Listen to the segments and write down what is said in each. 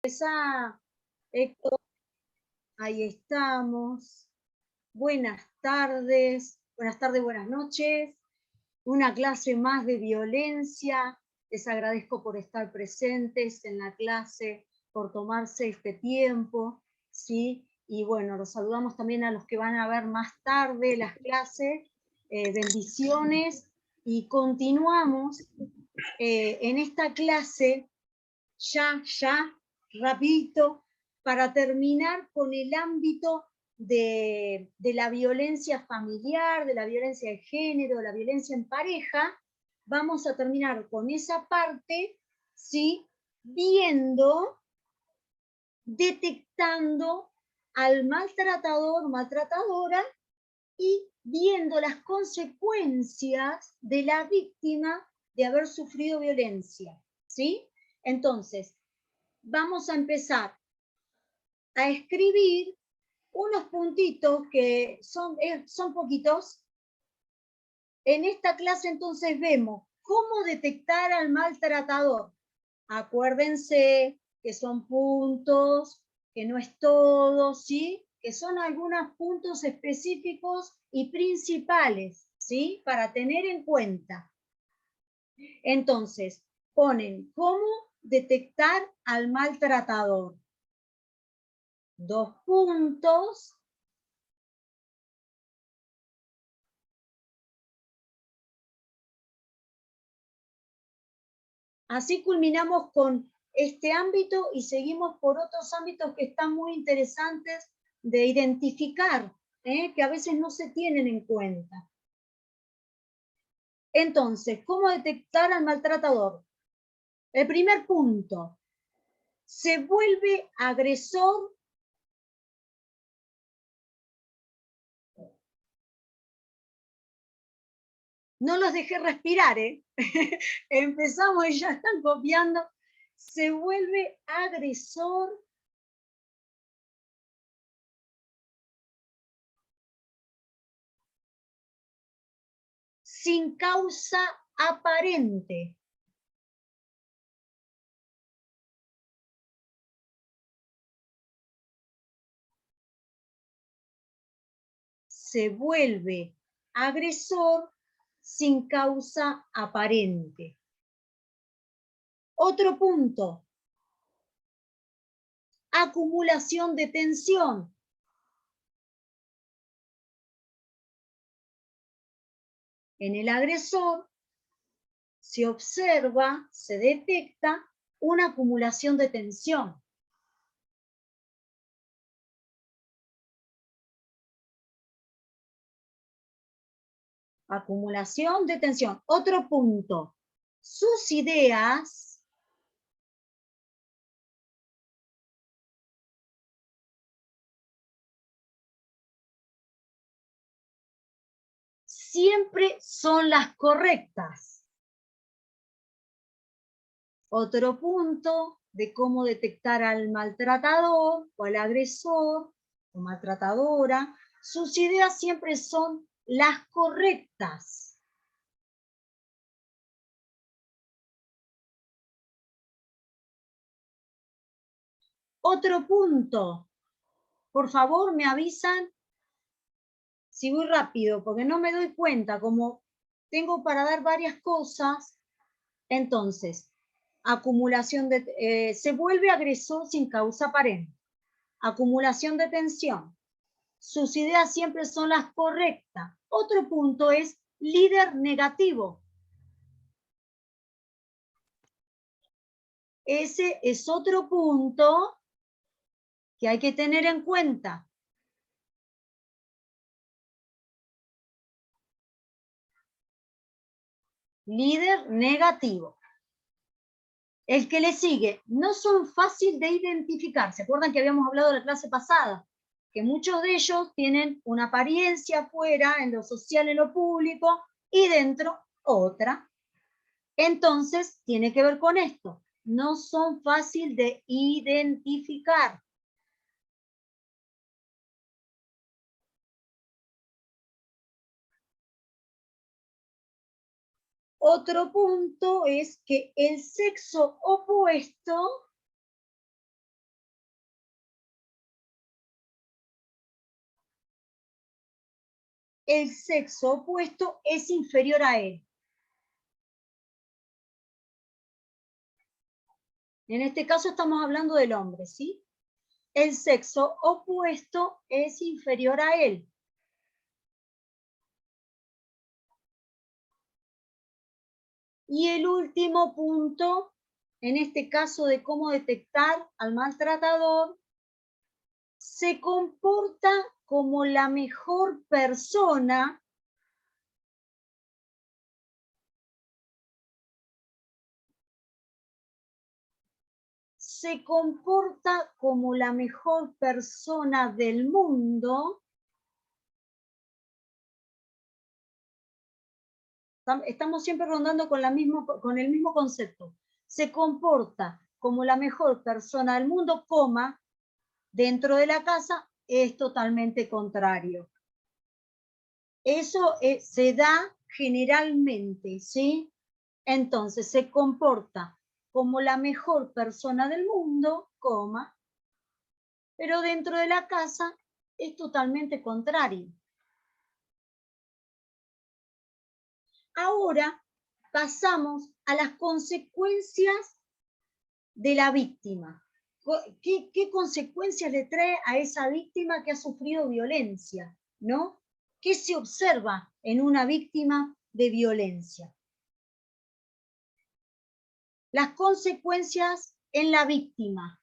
Héctor, ahí estamos. Buenas tardes, buenas noches. Una clase más de violencia. Les agradezco por estar presentes en la clase, por tomarse este tiempo, ¿sí? Y bueno, los saludamos también a los que van a ver más tarde las clases. Bendiciones. Y continuamos en esta clase ya, rapidito, para terminar con el ámbito de la violencia familiar, de la violencia de género, de la violencia en pareja. Vamos a terminar con esa parte, ¿sí? Viendo, detectando al maltratador, maltratadora, y viendo las consecuencias de la víctima de haber sufrido violencia, ¿sí? Entonces, vamos a empezar a escribir unos puntitos que son poquitos. En esta clase entonces vemos cómo detectar al maltratador. Acuérdense que son puntos, que no es todo, ¿sí? Que son algunos puntos específicos y principales, ¿sí? Para tener en cuenta. Entonces, ponen cómo detectar al maltratador. 2 puntos. Así culminamos con este ámbito y seguimos por otros ámbitos que están muy interesantes de identificar, que a veces no se tienen en cuenta. Entonces, ¿cómo detectar al maltratador? El primer punto, se vuelve agresor. No los dejé respirar, Empezamos y ya están copiando. Se vuelve agresor sin causa aparente. Se vuelve agresor sin causa aparente. Otro punto, acumulación de tensión. En el agresor se observa, se detecta una acumulación de tensión. Acumulación de tensión. Otro punto, sus ideas siempre son las correctas. Otro punto de cómo detectar al maltratador o al agresor o maltratadora, sus ideas siempre son las correctas. Otro punto, por favor me avisan si voy rápido, porque no me doy cuenta, como tengo para dar varias cosas. Entonces, acumulación de, se vuelve agresor sin causa aparente. Acumulación de tensión. Sus ideas siempre son las correctas. Otro punto es líder negativo. Ese es otro punto que hay que tener en cuenta. Líder negativo. El que le sigue, no son fáciles de identificar. ¿Se acuerdan que habíamos hablado de la clase pasada? Que muchos de ellos tienen una apariencia afuera, en lo social, en lo público, y dentro otra. Entonces, tiene que ver con esto. No son fáciles de identificar. Otro punto es que el sexo opuesto el sexo opuesto es inferior a él. En este caso estamos hablando del hombre, ¿sí? El sexo opuesto es inferior a él. Y el último punto, en este caso de cómo detectar al maltratador, se comporta como la mejor persona del mundo. Estamos siempre rondando con el mismo concepto. Se comporta como la mejor persona del mundo, coma, dentro de la casa es totalmente contrario. Eso se da generalmente, ¿sí? Entonces, se comporta como la mejor persona del mundo, coma, pero dentro de la casa es totalmente contrario. Ahora pasamos a las consecuencias de la víctima. ¿Qué consecuencias le trae a esa víctima que ha sufrido violencia? ¿No? ¿Qué se observa en una víctima de violencia? Las consecuencias en la víctima.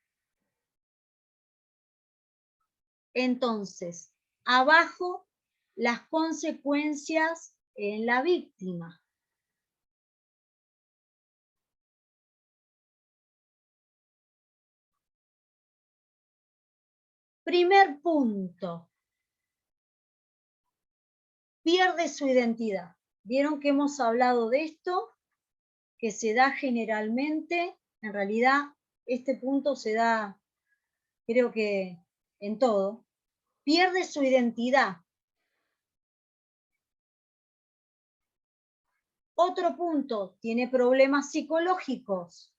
Entonces, abajo, las consecuencias en la víctima. Primer punto. Pierde su identidad. ¿Vieron que hemos hablado de esto? Que se da generalmente, en realidad, este punto se da, creo que en todo. Pierde su identidad. Otro punto, tiene problemas psicológicos.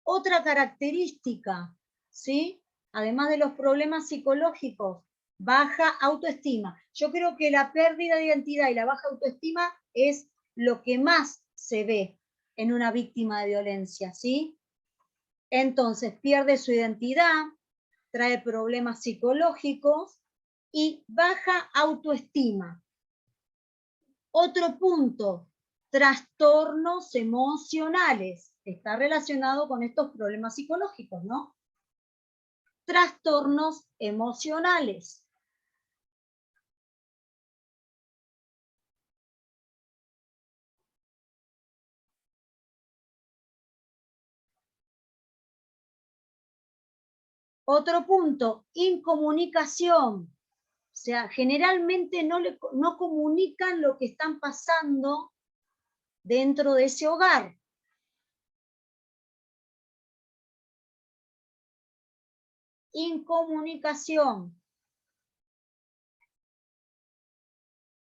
Otra característica, ¿sí? Además de los problemas psicológicos, baja autoestima. Yo creo que la pérdida de identidad y la baja autoestima es lo que más se ve en una víctima de violencia, ¿sí? Entonces, pierde su identidad, trae problemas psicológicos y baja autoestima. Otro punto, trastornos emocionales. Está relacionado con estos problemas psicológicos, ¿no? Trastornos emocionales. Otro punto, incomunicación. O sea, generalmente no comunican lo que están pasando dentro de ese hogar. Incomunicación.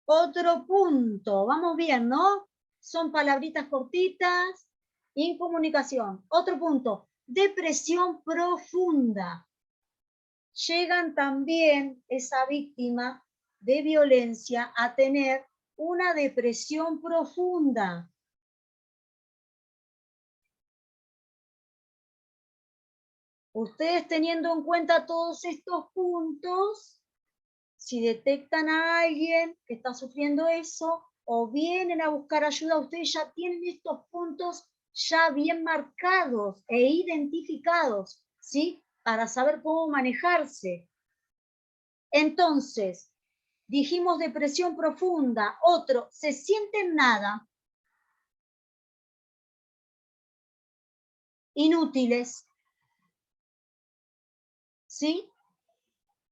Otro punto, vamos bien, ¿no? Son palabritas cortitas. Incomunicación. Otro punto, depresión profunda. Llegan también esa víctima de violencia a tener una depresión profunda. Ustedes teniendo en cuenta todos estos puntos, si detectan a alguien que está sufriendo eso o vienen a buscar ayuda, ustedes ya tienen estos puntos ya bien marcados e identificados, ¿sí? Para saber cómo manejarse. Entonces, dijimos depresión profunda. Otro, se sienten nada, inútiles, ¿sí?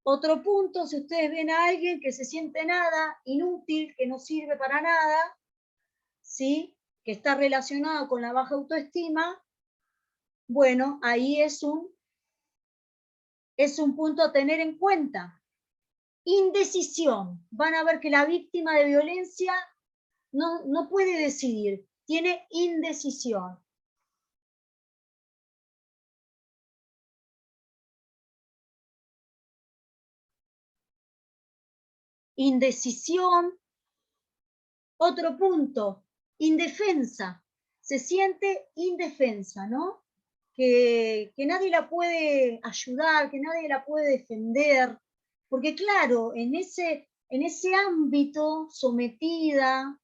Otro punto, si ustedes ven a alguien que se siente nada, inútil, que no sirve para nada, ¿sí? Que está relacionado con la baja autoestima, bueno, ahí es un punto a tener en cuenta. Indecisión. Van a ver que la víctima de violencia no puede decidir, tiene indecisión. indecisión. Otro punto, indefensa. Se siente indefensa, ¿no? Que nadie la puede ayudar, que nadie la puede defender. Porque claro, en ese ámbito sometida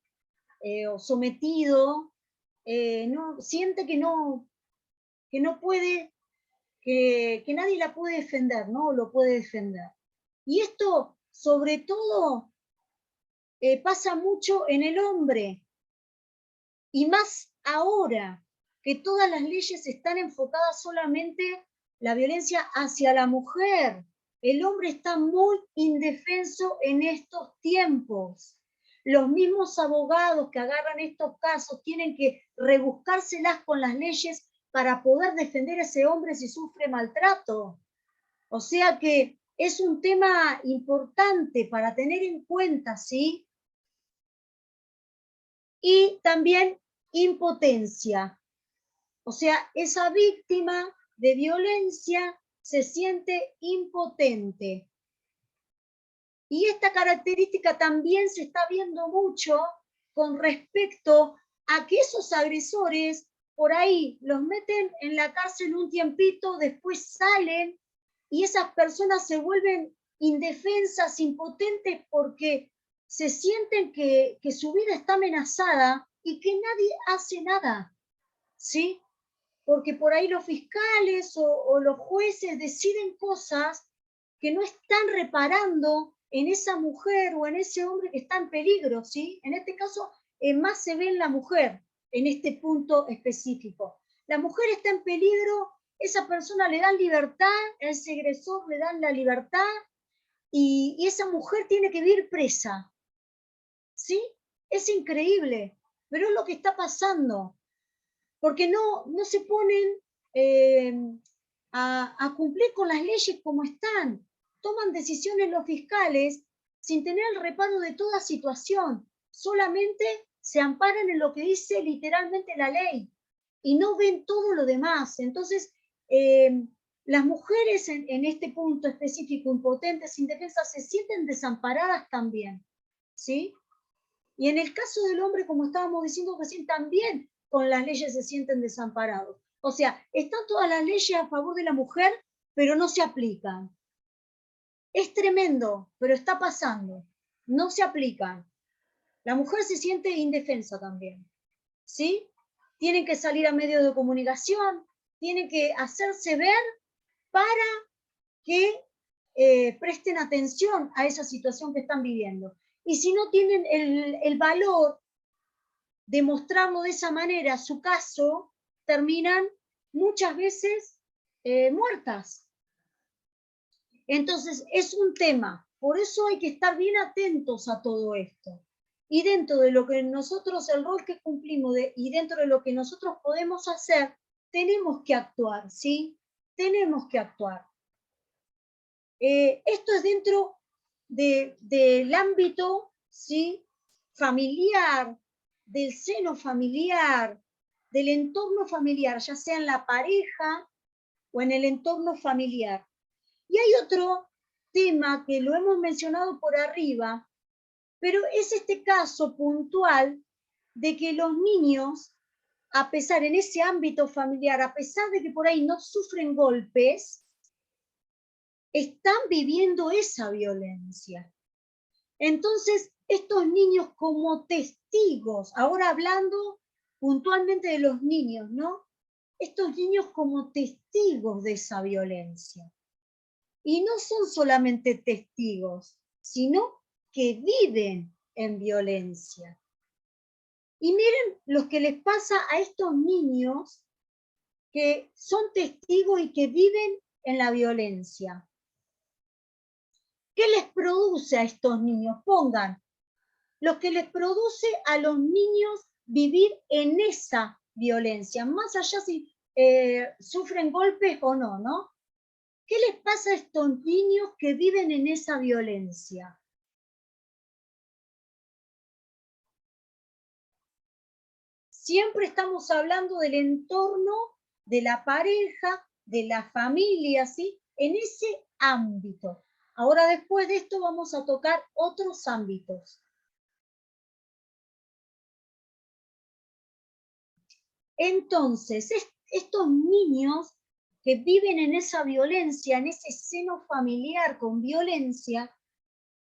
o sometido, no, siente que no puede, que nadie la puede defender, ¿no? Lo puede defender. Y esto, sobre todo, pasa mucho en el hombre, y más ahora que todas las leyes están enfocadas solamente la violencia hacia la mujer. El hombre está muy indefenso en estos tiempos. Los mismos abogados que agarran estos casos tienen que rebuscárselas con las leyes para poder defender a ese hombre si sufre maltrato. O sea que es un tema importante para tener en cuenta, ¿sí? Y también impotencia. O sea, esa víctima de violencia se siente impotente. Y esta característica también se está viendo mucho con respecto a que esos agresores por ahí los meten en la cárcel un tiempito, después salen y esas personas se vuelven indefensas, impotentes porque se sienten que su vida está amenazada y que nadie hace nada, ¿sí? Porque por ahí los fiscales o los jueces deciden cosas que no están reparando en esa mujer o en ese hombre que está en peligro, ¿sí? En este caso, más se ve en la mujer, en este punto específico. La mujer está en peligro, esa persona le dan libertad, a ese agresor le dan la libertad, y esa mujer tiene que vivir presa, ¿sí? Es increíble, pero es lo que está pasando, porque no se ponen a cumplir con las leyes como están. Toman decisiones los fiscales sin tener el reparo de toda situación. Solamente se amparan en lo que dice literalmente la ley y no ven todo lo demás. Entonces, las mujeres en este punto específico, impotentes, indefensas, se sienten desamparadas también, ¿sí? Y en el caso del hombre, como estábamos diciendo recién, también con las leyes se sienten desamparados. O sea, están todas las leyes a favor de la mujer, pero no se aplican. Es tremendo, pero está pasando. No se aplican. La mujer se siente indefensa también, ¿sí? Tienen que salir a medios de comunicación, tienen que hacerse ver para que presten atención a esa situación que están viviendo. Y si no tienen el valor de mostrarlo de esa manera, su caso, terminan muchas veces muertas. Entonces, es un tema. Por eso hay que estar bien atentos a todo esto. Y dentro de lo que nosotros, el rol que cumplimos y dentro de lo que nosotros podemos hacer, tenemos que actuar, ¿sí? Tenemos que actuar. Esto es dentro del ámbito, ¿sí? Familiar, del seno familiar, del entorno familiar, ya sea en la pareja o en el entorno familiar. Y hay otro tema que lo hemos mencionado por arriba, pero es este caso puntual de que los niños, a pesar en ese ámbito familiar, a pesar de que por ahí no sufren golpes, están viviendo esa violencia. Entonces, estos niños como testigos, ahora hablando puntualmente de los niños, ¿no? Estos niños como testigos de esa violencia. Y no son solamente testigos, sino que viven en violencia. Y miren lo que les pasa a estos niños que son testigos y que viven en la violencia. ¿Qué les produce a estos niños? Pongan lo que les produce a los niños vivir en esa violencia, más allá si sufren golpes o no, ¿no? ¿Qué les pasa a estos niños que viven en esa violencia? Siempre estamos hablando del entorno, de la pareja, de la familia, ¿sí? En ese ámbito. Ahora después de esto vamos a tocar otros ámbitos. Entonces, estos niños que viven en esa violencia, en ese seno familiar con violencia,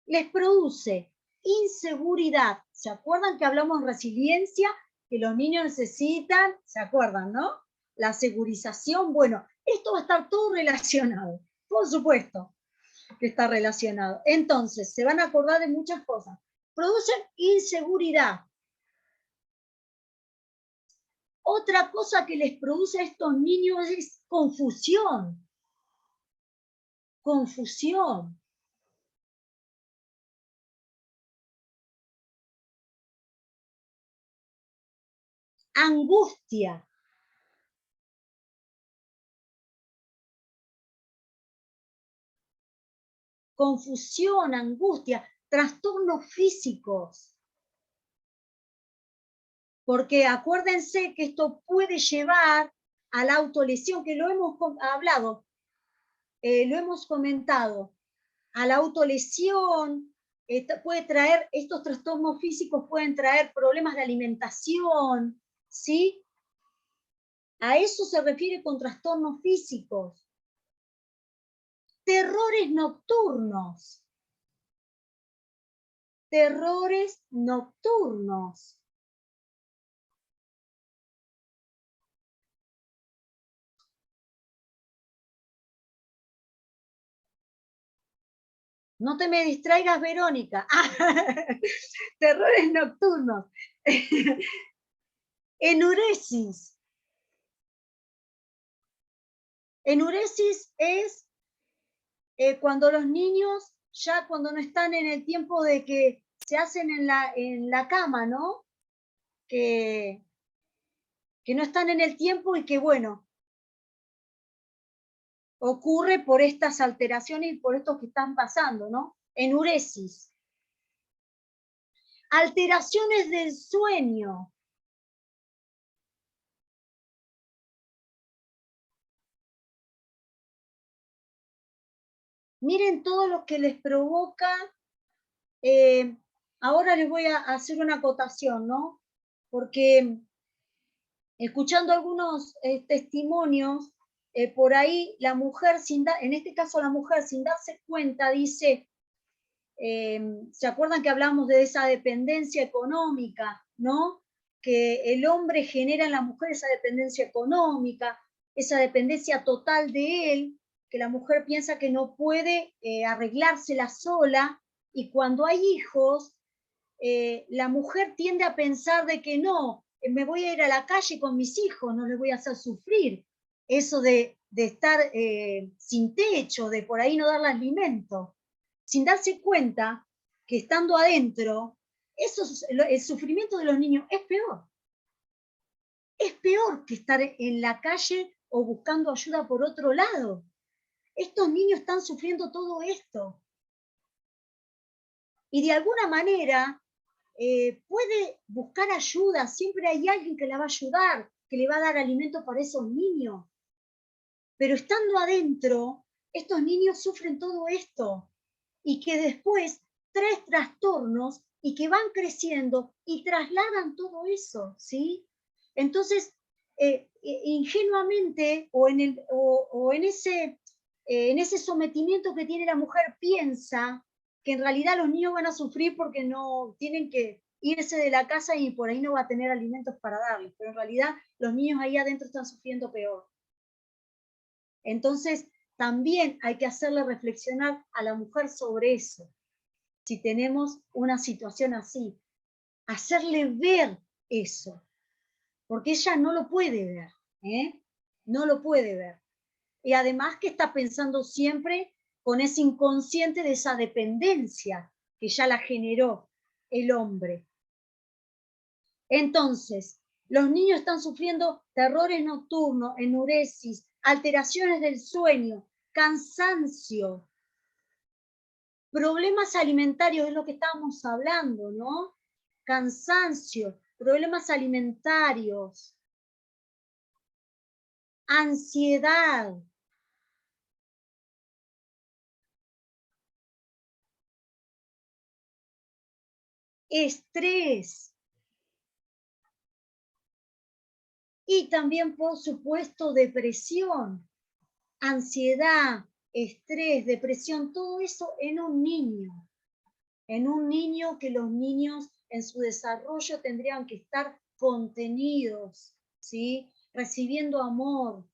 les produce inseguridad. ¿Se acuerdan que hablamos de resiliencia? Que los niños necesitan, ¿se acuerdan, no? La segurización. Bueno, esto va a estar todo relacionado, por supuesto que está relacionado. Entonces, se van a acordar de muchas cosas. Producen inseguridad. Otra cosa que les produce a estos niños es confusión. Confusión. Angustia. Confusión, angustia, trastornos físicos. Porque acuérdense que esto puede llevar a la autolesión, que lo hemos hablado, lo hemos comentado, a la autolesión, puede traer, estos trastornos físicos pueden traer problemas de alimentación, ¿sí? A eso se refiere con trastornos físicos. Terrores nocturnos. Terrores nocturnos. No te me distraigas, Verónica. Terrores nocturnos. Enuresis. Enuresis es cuando los niños, ya cuando no están en el tiempo de que se hacen en la cama, ¿no? Que no están en el tiempo y que, bueno, ocurre por estas alteraciones y por estos que están pasando, ¿no? Enuresis. Alteraciones del sueño. Miren todo lo que les provoca. Ahora les voy a hacer una acotación, ¿no? Porque escuchando algunos testimonios, por ahí la mujer, en este caso la mujer sin darse cuenta, dice, ¿se acuerdan que hablamos de esa dependencia económica, ¿no? Que el hombre genera en la mujer esa dependencia económica, esa dependencia total de él, que la mujer piensa que no puede arreglársela sola, y cuando hay hijos, la mujer tiende a pensar de que no, me voy a ir a la calle con mis hijos, no les voy a hacer sufrir. Eso de estar sin techo, de por ahí no darle alimento, sin darse cuenta que estando adentro, el sufrimiento de los niños es peor. Es peor que estar en la calle o buscando ayuda por otro lado. Estos niños están sufriendo todo esto. Y de alguna manera puede buscar ayuda, siempre hay alguien que la va a ayudar, que le va a dar alimento para esos niños. Pero estando adentro, estos niños sufren todo esto y que después trae trastornos y que van creciendo y trasladan todo eso, ¿sí? Entonces, ingenuamente o en ese sometimiento que tiene la mujer piensa que en realidad los niños van a sufrir porque no tienen que irse de la casa y por ahí no va a tener alimentos para darles, pero en realidad los niños ahí adentro están sufriendo peor. Entonces, también hay que hacerle reflexionar a la mujer sobre eso. Si tenemos una situación así, hacerle ver eso, porque ella no lo puede ver, ¿eh? No lo puede ver. Y además que está pensando siempre con ese inconsciente de esa dependencia que ya la generó el hombre. Entonces, los niños están sufriendo terrores nocturnos, enuresis, alteraciones del sueño, cansancio, problemas alimentarios, es lo que estábamos hablando, ¿no? Cansancio, problemas alimentarios, ansiedad. estrés. Y también, por supuesto, depresión, ansiedad, estrés, depresión, todo eso en un niño. En un niño que los niños en su desarrollo tendrían que estar contenidos, ¿sí? Recibiendo amor,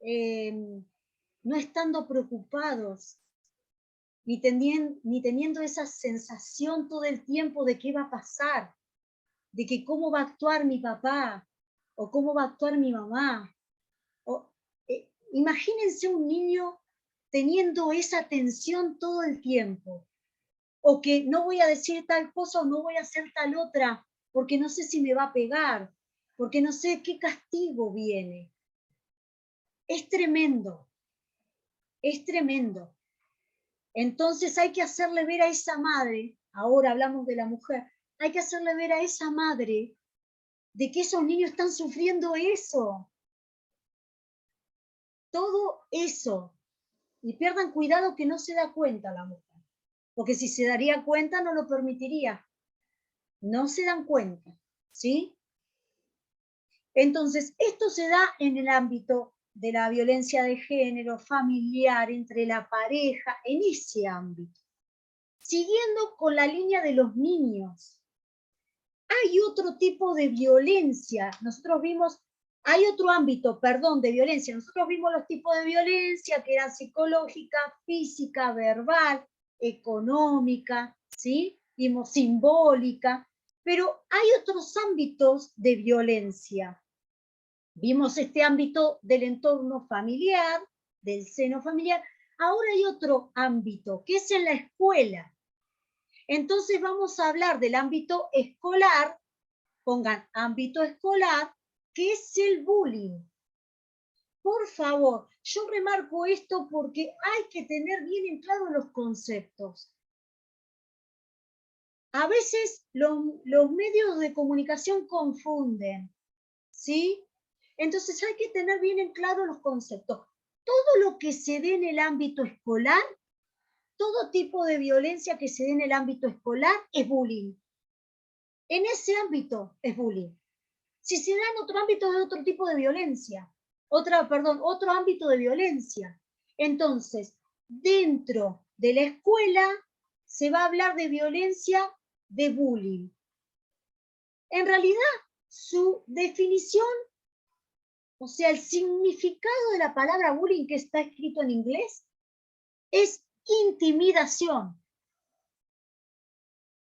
no estando preocupados, ni teniendo esa sensación todo el tiempo de qué va a pasar, de que cómo va a actuar mi papá, o cómo va a actuar mi mamá. Imagínense un niño teniendo esa tensión todo el tiempo, o que no voy a decir tal cosa o no voy a hacer tal otra, porque no sé si me va a pegar, porque no sé qué castigo viene. Es tremendo, es tremendo. Entonces hay que hacerle ver a esa madre, ahora hablamos de la mujer, hay que hacerle ver a esa madre de que esos niños están sufriendo eso. Todo eso. Y pierdan cuidado que no se da cuenta la mujer. Porque si se daría cuenta no lo permitiría. No se dan cuenta, ¿sí? Entonces, esto se da en el ámbito de la violencia de género, familiar, entre la pareja, en ese ámbito. Siguiendo con la línea de los niños, hay otro tipo de violencia. Nosotros vimos, hay otro ámbito, perdón, de violencia. Nosotros vimos los tipos de violencia que eran psicológica, física, verbal, económica, ¿sí? Vimos simbólica, pero hay otros ámbitos de violencia. Vimos este ámbito del entorno familiar, del seno familiar. Ahora hay otro ámbito, que es en la escuela. Entonces vamos a hablar del ámbito escolar, pongan ámbito escolar, que es el bullying. Por favor, yo remarco esto porque hay que tener bien en claro los conceptos. A veces los medios de comunicación confunden, ¿sí? Entonces hay que tener bien en claro los conceptos. Todo lo que se dé en el ámbito escolar, todo tipo de violencia que se dé en el ámbito escolar es bullying. En ese ámbito es bullying. Si se da en otro ámbito es otro tipo de violencia. Otro ámbito de violencia. Entonces, dentro de la escuela se va a hablar de violencia de bullying. En realidad, su definición, o sea, el significado de la palabra bullying que está escrito en inglés, es intimidación.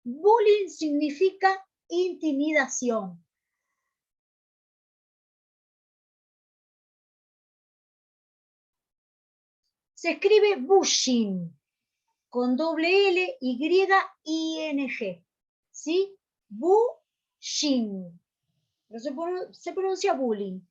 Bullying significa intimidación. Se escribe bullying, con doble L, Y, I-N-G, ¿sí? Bullying. Pero se pronuncia bullying.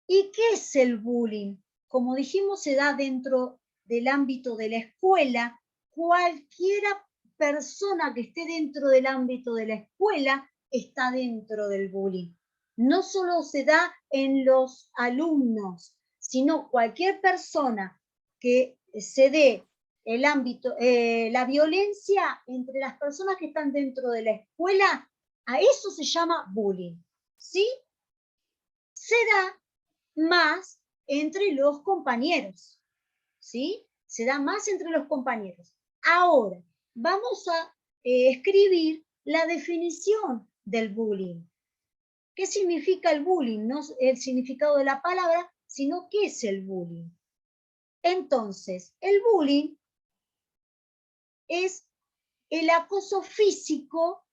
¿Y qué es el bullying? Como dijimos, se da dentro del ámbito de la escuela. Cualquiera persona que esté dentro del ámbito de la escuela está dentro del bullying. No solo se da en los alumnos, sino cualquier persona que se dé el ámbito, la violencia entre las personas que están dentro de la escuela, a eso se llama bullying, ¿sí? Se da más entre los compañeros, ¿sí? Se da más entre los compañeros. Ahora, vamos a escribir la definición del bullying. ¿Qué significa el bullying? No el significado de la palabra, sino qué es el bullying. Entonces, el bullying es el acoso físico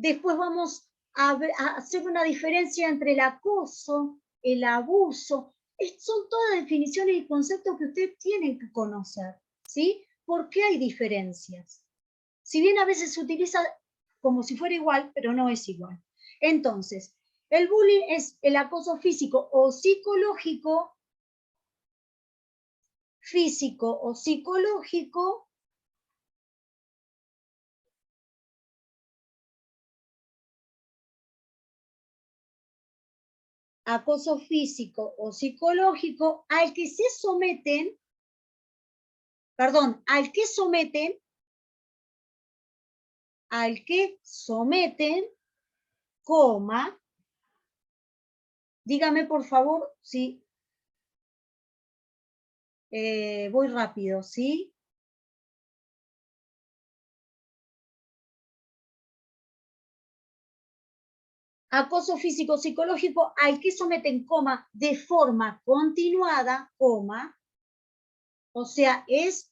Después vamos a hacer una diferencia entre el acoso, el abuso. Son todas definiciones y conceptos que ustedes tienen que conocer, ¿sí? ¿Por qué hay diferencias? Si bien a veces se utiliza como si fuera igual, pero no es igual. Entonces, el bullying es el acoso físico o psicológico acoso físico o psicológico al que se someten, perdón, al que someten, coma, dígame por favor si voy rápido, ¿sí? Acoso físico psicológico al que someten, coma, de forma continuada, coma, o sea, es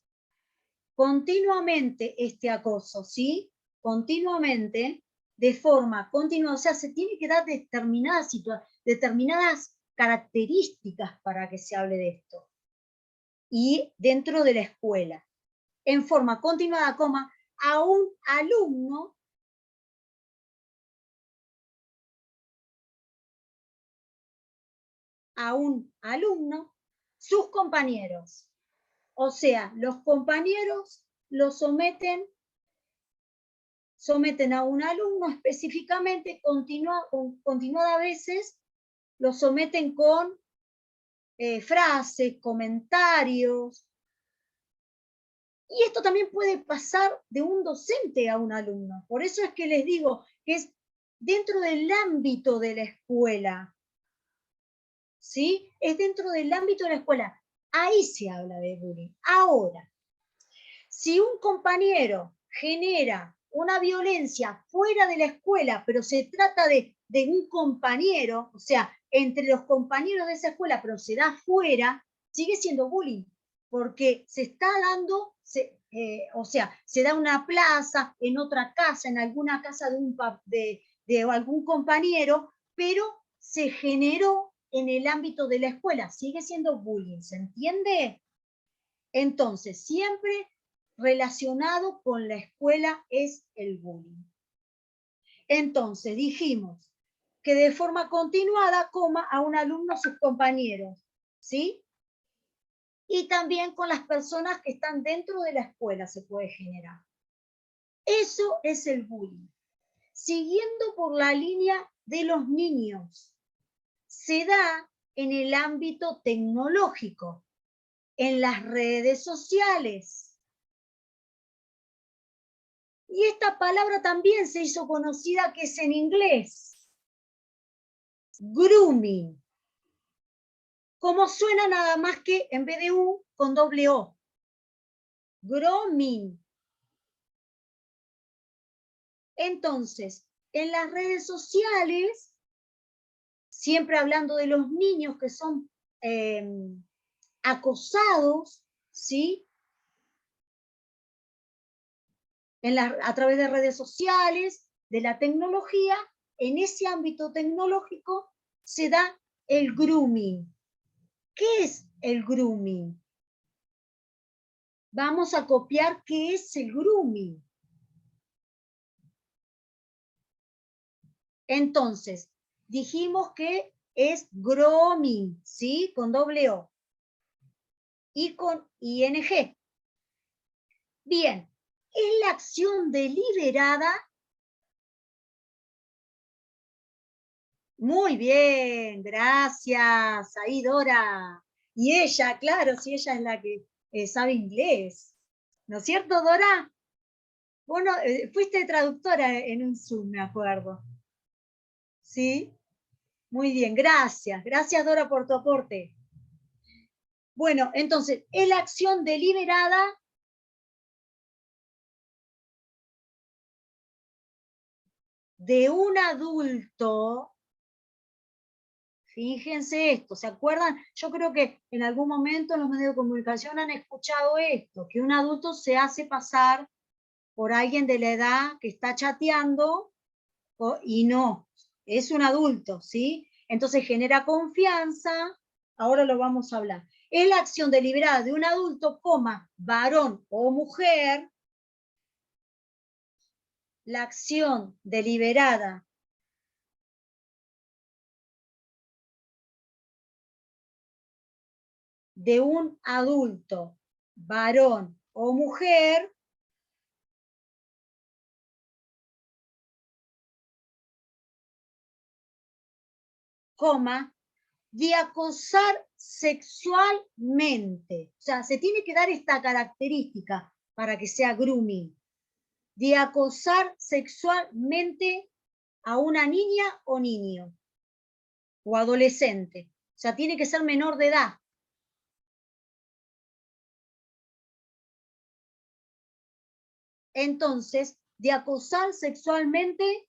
continuamente este acoso, ¿sí? Continuamente, de forma continua, o sea, se tiene que dar determinadas características para que se hable de esto. Y dentro de la escuela, en forma continuada, coma, a un alumno, sus compañeros. O sea, los compañeros lo someten a un alumno específicamente, continuada veces, lo someten con frases, comentarios. Y esto también puede pasar de un docente a un alumno. Por eso es que les digo que es dentro del ámbito de la escuela. ¿Sí? Es dentro del ámbito de la escuela. Ahí se habla de bullying. Ahora, si un compañero genera una violencia fuera de la escuela, pero se trata de un compañero, o sea, entre los compañeros de esa escuela, pero se da fuera, sigue siendo bullying, porque se está dando, o sea, se da una plaza, en otra casa, en alguna casa de algún compañero, pero se generó en el ámbito de la escuela, sigue siendo bullying, ¿se entiende? Entonces, siempre relacionado con la escuela es el bullying. Entonces, dijimos que de forma continuada, coma, a un alumno, a sus compañeros, ¿sí? Y también con las personas que están dentro de la escuela se puede generar. Eso es el bullying. Siguiendo por la línea de los niños, se da en el ámbito tecnológico, en las redes sociales. Y esta palabra también se hizo conocida, que es en inglés. Grooming. Como suena, nada más que en vez de U, con doble O. Grooming. Entonces, en las redes sociales, siempre hablando de los niños que son acosados, ¿sí? A través de redes sociales, de la tecnología, en ese ámbito tecnológico se da el grooming. ¿Qué es el grooming? Vamos a copiar qué es el grooming. Entonces, dijimos que es grooming, ¿sí? Con doble O. Y con ING. Bien, es la acción deliberada. Muy bien, gracias. Ahí Dora. Y ella, claro, si ella es la que sabe inglés. ¿No es cierto, Dora? Bueno, fuiste traductora en un Zoom, me acuerdo. ¿Sí? Muy bien, gracias. Gracias, Dora, por tu aporte. Bueno, entonces, es la acción deliberada de un adulto. Fíjense esto, ¿se acuerdan? Yo creo que en algún momento en los medios de comunicación han escuchado esto, que un adulto se hace pasar por alguien de la edad que está chateando y no, es un adulto, ¿sí? Entonces genera confianza, ahora lo vamos a hablar. Es la acción deliberada de un adulto, coma, varón o mujer, la acción deliberada de un adulto, varón o mujer, coma, de acosar sexualmente. O sea, se tiene que dar esta característica para que sea grooming. De acosar sexualmente a una niña o niño, o adolescente. O sea, tiene que ser menor de edad. Entonces, de acosar sexualmente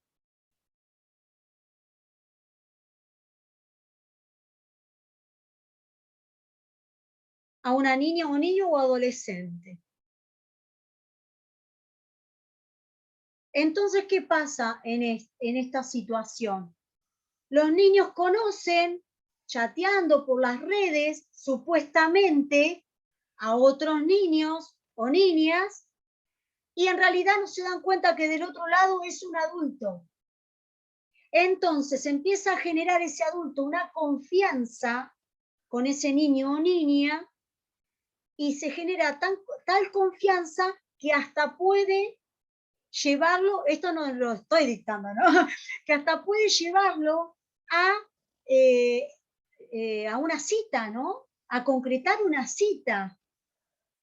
a una niña o niño o adolescente. Entonces, ¿qué pasa en esta situación? Los niños conocen, chateando por las redes, supuestamente, a otros niños o niñas, y en realidad no se dan cuenta que del otro lado es un adulto. Entonces empieza a generar ese adulto una confianza con ese niño o niña, y se genera tal confianza que hasta puede llevarlo, esto no lo estoy dictando, ¿no? Que hasta puede llevarlo a una cita, ¿no? A concretar una cita.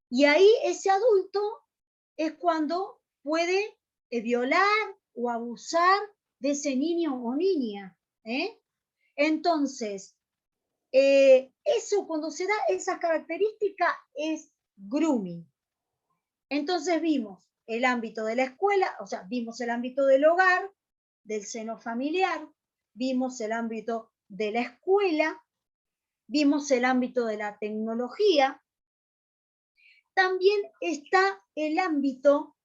Y ahí ese adulto es cuando puede violar o abusar de ese niño o niña. Entonces, eso cuando se da esas características es grooming. Entonces vimos el ámbito de la escuela, o sea, vimos el ámbito del hogar, del seno familiar, vimos el ámbito de la escuela, vimos el ámbito de la tecnología. También está el ámbito,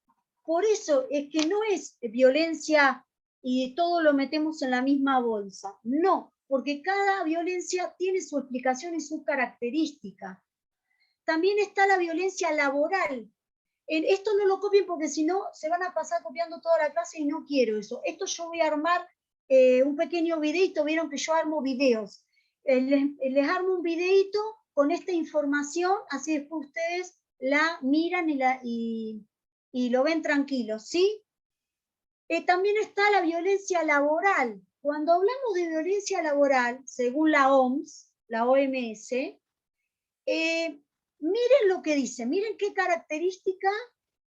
por eso es que no es violencia y todo lo metemos en la misma bolsa. No, porque cada violencia tiene su explicación y su característica. También está la violencia laboral. Esto no lo copien porque si no se van a pasar copiando toda la clase y no quiero eso. Esto yo voy a armar un pequeño videito, vieron que yo armo videos. Les armo un videito con esta información, así después ustedes la miran y lo ven tranquilos, ¿sí? También está la violencia laboral. Cuando hablamos de violencia laboral, según la OMS, la OMS, miren lo que dice, miren qué característica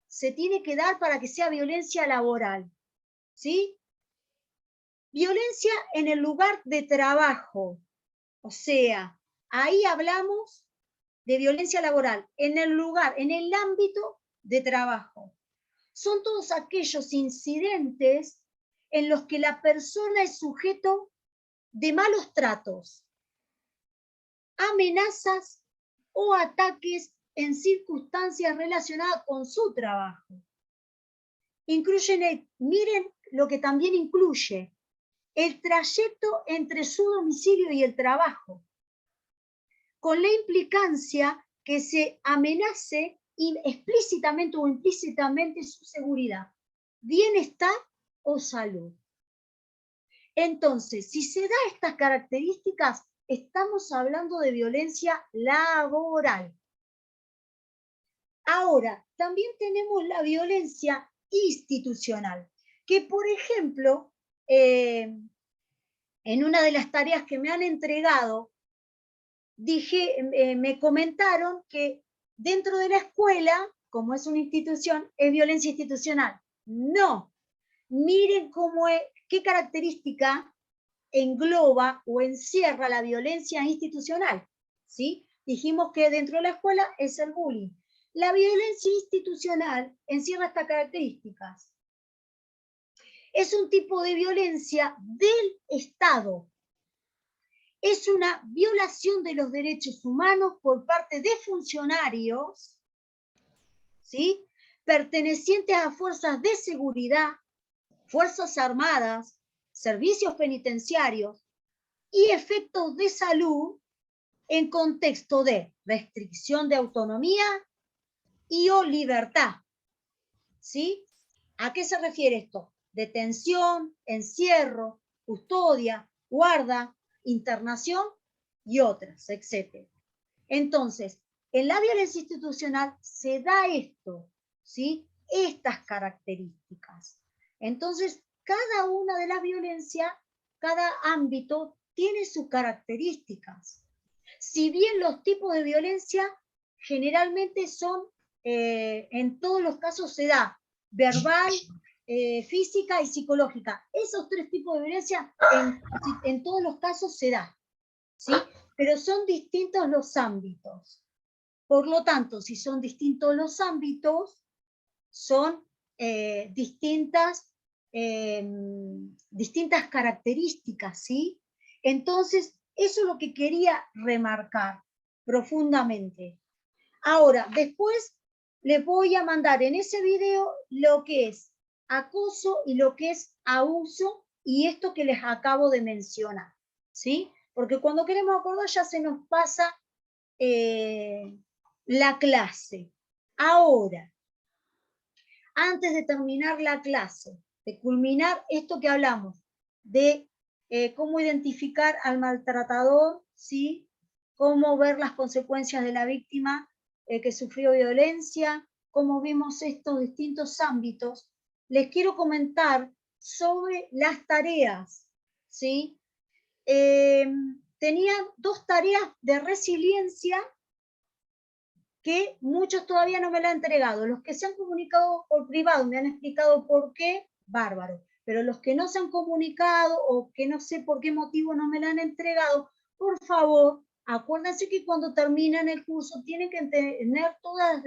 se tiene que dar para que sea violencia laboral, ¿sí? Violencia en el lugar de trabajo, o sea, ahí hablamos de violencia laboral, en el lugar, en el ámbito de trabajo. Son todos aquellos incidentes en los que la persona es sujeto de malos tratos, amenazas o ataques en circunstancias relacionadas con su trabajo. Miren lo que también incluye el trayecto entre su domicilio y el trabajo, con la implicancia que se amenace explícitamente o implícitamente su seguridad, bienestar o salud. Entonces, si se da estas características, estamos hablando de violencia laboral. Ahora, también tenemos la violencia institucional, que por ejemplo, en una de las tareas que me han entregado, me comentaron que dentro de la escuela, como es una institución, es violencia institucional. No, miren qué característica engloba o encierra la violencia institucional, ¿sí? Dijimos que dentro de la escuela es el bullying. La violencia institucional encierra estas características. Es un tipo de violencia del Estado. Es una violación de los derechos humanos por parte de funcionarios, ¿sí?, pertenecientes a fuerzas de seguridad, fuerzas armadas, servicios penitenciarios y efectos de salud en contexto de restricción de autonomía y o libertad. ¿Sí? ¿A qué se refiere esto? Detención, encierro, custodia, guarda, internación y otras, etc. Entonces, en la violencia institucional se da esto, ¿sí? Estas características. Entonces, cada una de las violencias, cada ámbito tiene sus características. Si bien los tipos de violencia generalmente son, en todos los casos se da verbal, física y psicológica. Esos tres tipos de violencia en todos los casos se da, ¿sí? Pero son distintos los ámbitos. Por lo tanto, si son distintos los ámbitos, son distintas características, ¿sí? Entonces, eso es lo que quería remarcar profundamente. Ahora, después les voy a mandar en ese video lo que es acoso y lo que es abuso y esto que les acabo de mencionar, ¿sí? Porque cuando queremos acordar ya se nos pasa la clase. Ahora, antes de terminar la clase, de culminar esto que hablamos, de cómo identificar al maltratador, ¿sí? Cómo ver las consecuencias de la víctima que sufrió violencia, cómo vimos estos distintos ámbitos, les quiero comentar sobre las tareas, ¿sí? Tenía 2 tareas de resiliencia que muchos todavía no me la han entregado. Los que se han comunicado por privado me han explicado por qué, bárbaro. Pero los que no se han comunicado o que no sé por qué motivo no me la han entregado, por favor, acuérdense que cuando terminan el curso tienen que tener todas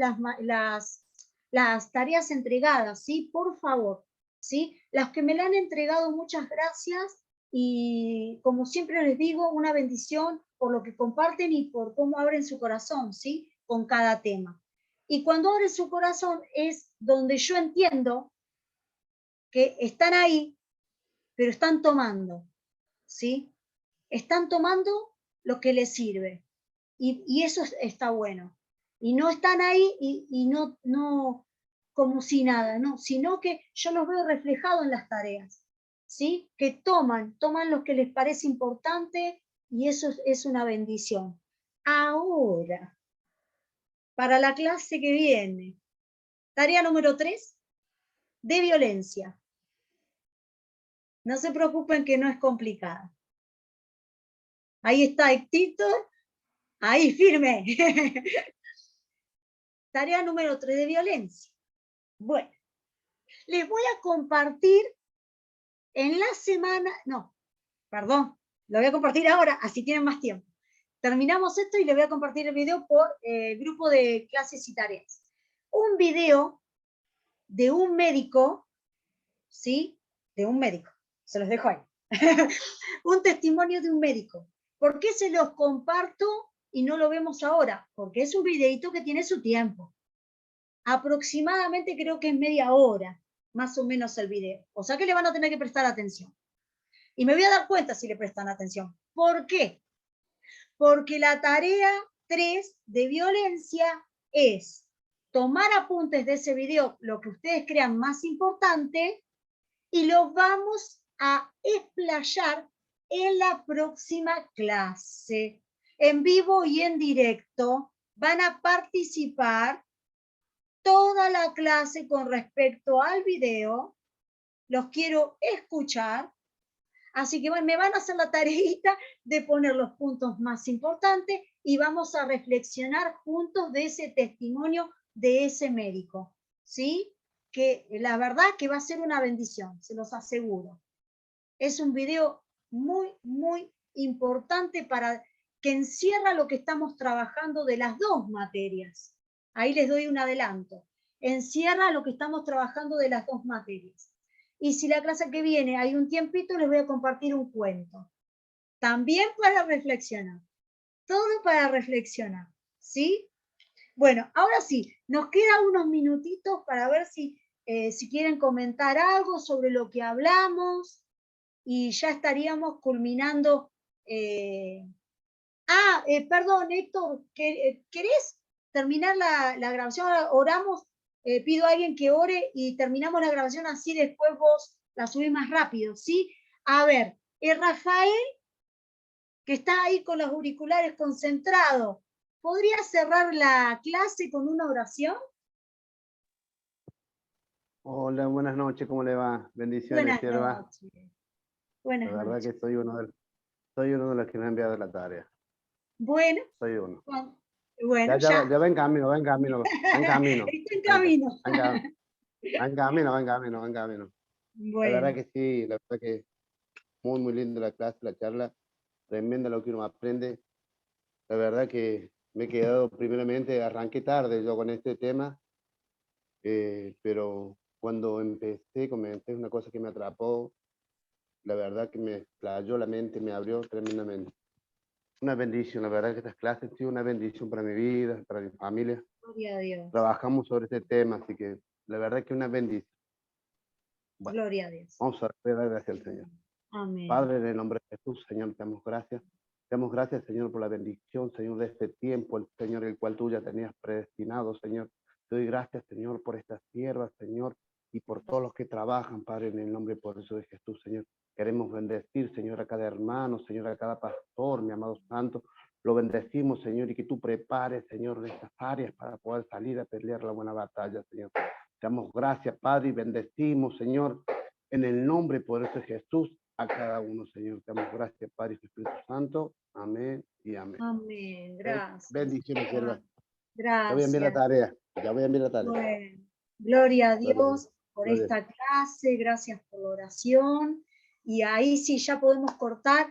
las tareas entregadas, ¿sí? Por favor, ¿sí? Las que me la han entregado, muchas gracias. Y como siempre les digo, una bendición por lo que comparten y por cómo abren su corazón, ¿sí? Con cada tema. Y cuando abren su corazón es donde yo entiendo que están ahí, pero están tomando, ¿sí? Están tomando lo que les sirve. Y eso está bueno. Y no están ahí y no como si nada, no, sino que yo los veo reflejados en las tareas, ¿sí? Que toman lo que les parece importante y eso es una bendición. Ahora, para la clase que viene, tarea número 3, de violencia. No se preocupen que no es complicada. Ahí está Héctor, ahí firme. Tarea número 3 de violencia. Bueno, les voy a compartir en la semana, no, perdón, lo voy a compartir ahora, así tienen más tiempo. Terminamos esto y les voy a compartir el video por grupo de clases y tareas. Un video de un médico, ¿sí? De un médico, se los dejo ahí. Un testimonio de un médico. ¿Por qué se los comparto y no lo vemos ahora? Porque es un videito que tiene su tiempo. Aproximadamente creo que es media hora, más o menos el video. O sea que le van a tener que prestar atención. Y me voy a dar cuenta si le prestan atención. ¿Por qué? Porque la tarea 3 de violencia es tomar apuntes de ese video, lo que ustedes crean más importante, y lo vamos a explayar en la próxima clase. En vivo y en directo van a participar toda la clase con respecto al video. Los quiero escuchar. Así que me van a hacer la tareita de poner los puntos más importantes y vamos a reflexionar juntos de ese testimonio de ese médico, ¿sí? Que la verdad que va a ser una bendición, se los aseguro. Es un video muy, muy importante para que encierra lo que estamos trabajando de las 2 materias. Ahí les doy un adelanto. Encierra lo que estamos trabajando de las 2 materias. Y si la clase que viene hay un tiempito, les voy a compartir un cuento. También para reflexionar. Todo para reflexionar. ¿Sí? Bueno, ahora sí, nos quedan unos minutitos para ver si quieren comentar algo sobre lo que hablamos y ya estaríamos culminando. Perdón, Héctor, ¿querés terminar la grabación? Ahora oramos, pido a alguien que ore y terminamos la grabación, así después vos la subís más rápido, ¿sí? A ver, Rafael, que está ahí con los auriculares concentrado, ¿podría cerrar la clase con una oración? Hola, buenas noches, ¿cómo le va? Bendiciones, Buenas sierva. noches. Buenas La verdad noches. que soy uno Soy uno de los que me ha enviado la tarea. Bueno, Soy uno. bueno, Ya va en camino, va en camino, va en camino. está en camino. Va en camino, va en camino, va en camino. La verdad Bueno, que sí, la verdad que muy, muy linda la clase, la charla. Tremenda lo que uno aprende. La verdad que me he quedado, primeramente, arranqué tarde yo con este tema, pero cuando empecé, comencé, es una cosa que me atrapó, la verdad que me explayó la mente, me abrió tremendamente. Una bendición, la verdad que estas clases han sido una bendición para mi vida, para mi familia. gloria a Dios. Trabajamos sobre este tema, así que la verdad que una bendición. Bueno, Gloria a Dios. vamos a dar gracias al Señor. Amén. Padre, en el nombre de Jesús, Señor, te damos gracias. Te damos gracias, Señor, por la bendición, Señor, de este tiempo, el Señor, el cual tú ya tenías predestinado, Señor. Te doy gracias, Señor, por estas siervas, Señor, y por todos los que trabajan, Padre, en el nombre poderoso de Jesús, Señor. Queremos bendecir, Señor, a cada hermano, Señor, a cada pastor, mi amado Santo. Lo bendecimos, Señor, y que tú prepares, Señor, de estas áreas para poder salir a pelear la buena batalla, Señor. Te damos gracias, Padre, y bendecimos, Señor, en el nombre poderoso de Jesús, a cada uno, Señor. Te damos gracias, Padre y Espíritu Santo. Amén y amén. Amén. Gracias. Bendiciones, sierva. Ya voy a enviar la Gracias. tarea. Ya voy a enviar la tarea. Bueno, gloria a Gloria a Dios. Dios por Gloria a Dios. esta clase, gracias por la oración. Y ahí sí ya podemos cortar